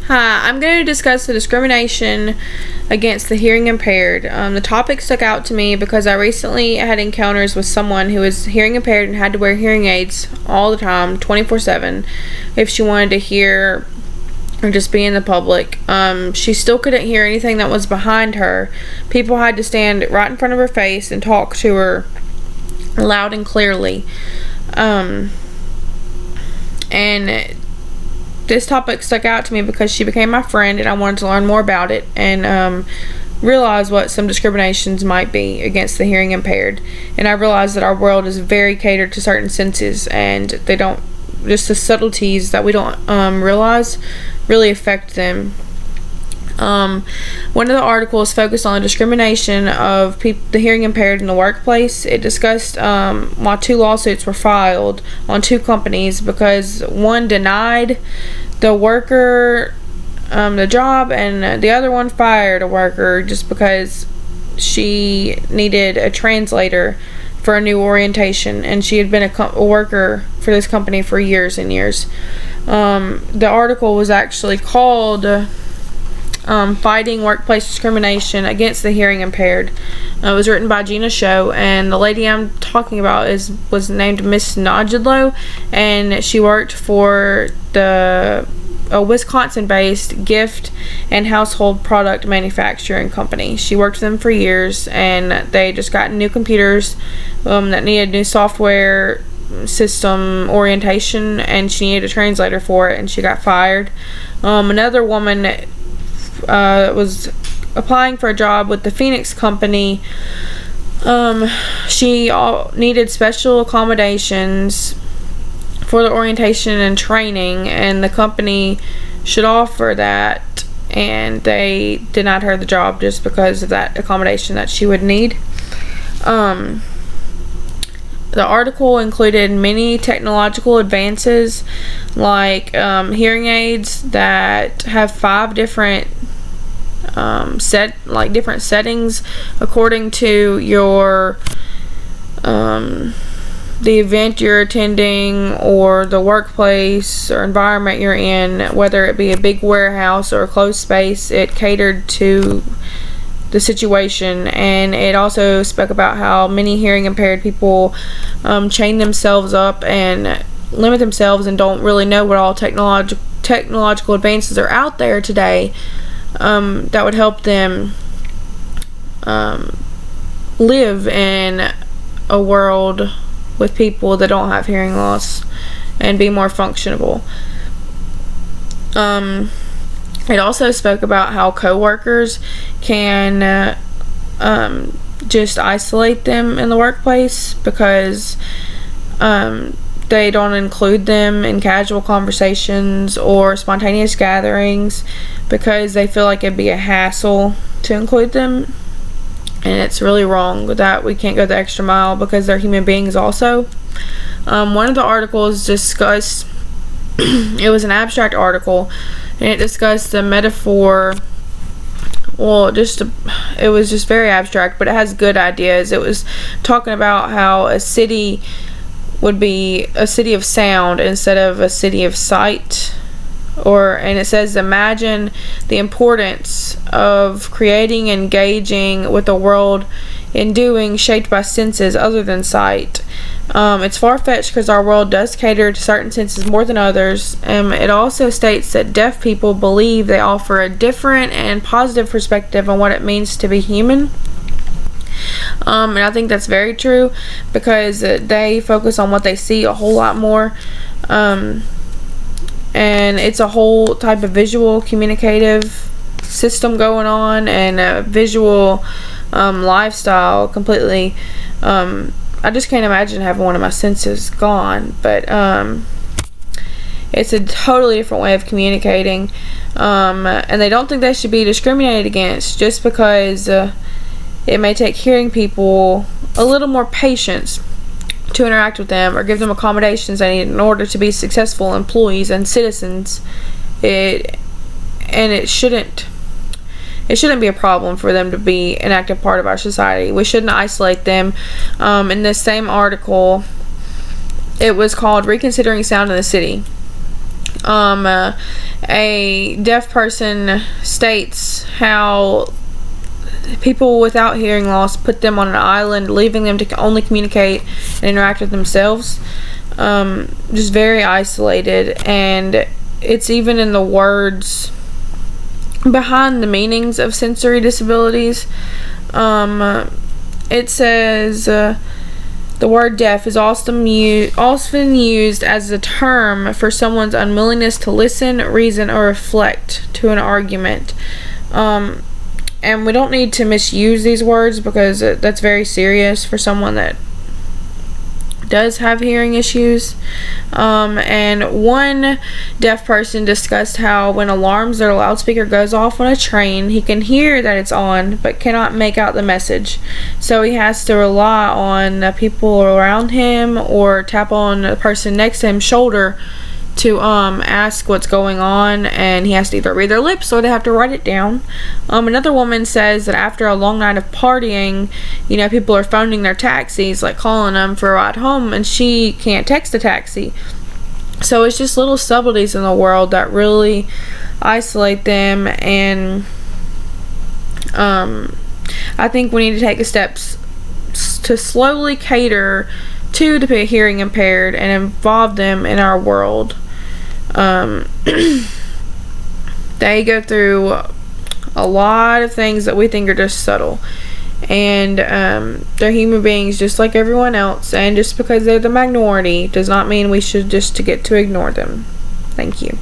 Hi, I'm going to discuss the discrimination against the hearing impaired. The topic stuck out to me because I recently had encounters with someone who was hearing impaired and had to wear hearing aids all the time, 24/7, if she wanted to hear or just be in the public. She still couldn't hear anything that was behind her. People had to stand right in front of her face and talk to her loud and clearly. And this topic stuck out to me because she became my friend and I wanted to learn more about it and realize what some discriminations might be against the hearing impaired. And I realized that our world is very catered to certain senses, and they don't, just the subtleties that we don't realize really affect them. One of the articles focused on the discrimination of the hearing impaired in the workplace. It discussed why 2 lawsuits were filed on 2 companies because one denied the worker the job and the other one fired a worker just because she needed a translator for a new orientation, and she had been a worker for this company for years and years. The article was actually called Fighting Workplace Discrimination Against the Hearing Impaired. It was written by Gina Show, and the lady I'm talking about was named Miss Nodgedlow, and she worked for a Wisconsin-based gift and household product manufacturing company. She worked with them for years, and they just got new computers that needed new software system orientation, and she needed a translator for it, and she got fired. Another woman was applying for a job with the Phoenix company. She needed special accommodations for the orientation and training, and the company should offer that, and they denied her the job just because of that accommodation that she would need. The article included many technological advances, like hearing aids that have 5 different different settings according to your the event you're attending or the workplace or environment you're in, whether it be a big warehouse or a closed space. It catered to the situation, and it also spoke about how many hearing impaired people chain themselves up and limit themselves and don't really know what all technological advances are out there today that would help them live in a world with people that don't have hearing loss and be more functionable. It also spoke about how coworkers can just isolate them in the workplace because they don't include them in casual conversations or spontaneous gatherings because they feel like it'd be a hassle to include them. And it's really wrong that we can't go the extra mile because they're human beings also. One of the articles discussed, it was an abstract article, and it discussed the metaphor. Well, it was just very abstract, but it has good ideas. It was talking about how a city would be a city of sound instead of a city of sight. And it says, imagine the importance of creating and engaging with the world in doing shaped by senses other than sight. It's far-fetched because our world does cater to certain senses more than others. It also states that deaf people believe they offer a different and positive perspective on what it means to be human. And I think that's very true because they focus on what they see a whole lot more. And it's a whole type of visual communicative system going on, and a visual lifestyle completely. I just can't imagine having one of my senses gone, but it's a totally different way of communicating, and they don't think they should be discriminated against just because it may take hearing people a little more patience to interact with them or give them accommodations they need in order to be successful employees and citizens. It shouldn't be a problem for them to be an active part of our society. We shouldn't isolate them. In this same article, it was called Reconsidering Sound in the City. A deaf person states how people without hearing loss put them on an island, leaving them to only communicate and interact with themselves. Just very isolated, and it's even in the words behind the meanings of sensory disabilities. It says the word deaf is often used as a term for someone's unwillingness to listen, reason, or reflect to an argument. And we don't need to misuse these words, because that's very serious for someone that does have hearing issues. And one deaf person discussed how when alarms or loudspeaker goes off on a train, he can hear that it's on but cannot make out the message, so he has to rely on the people around him or tap on the person next to him's shoulder to ask what's going on, and he has to either read their lips or they have to write it down. Another woman says that after a long night of partying, people are phoning their taxis, like calling them for a ride home, and she can't text a taxi. So it's just little subtleties in the world that really isolate them, and I think we need to take the steps to slowly cater to the hearing impaired and involve them in our world. They go through a lot of things that we think are just subtle, and they're human beings just like everyone else, and just because they're the minority does not mean we should just get to ignore them. Thank you.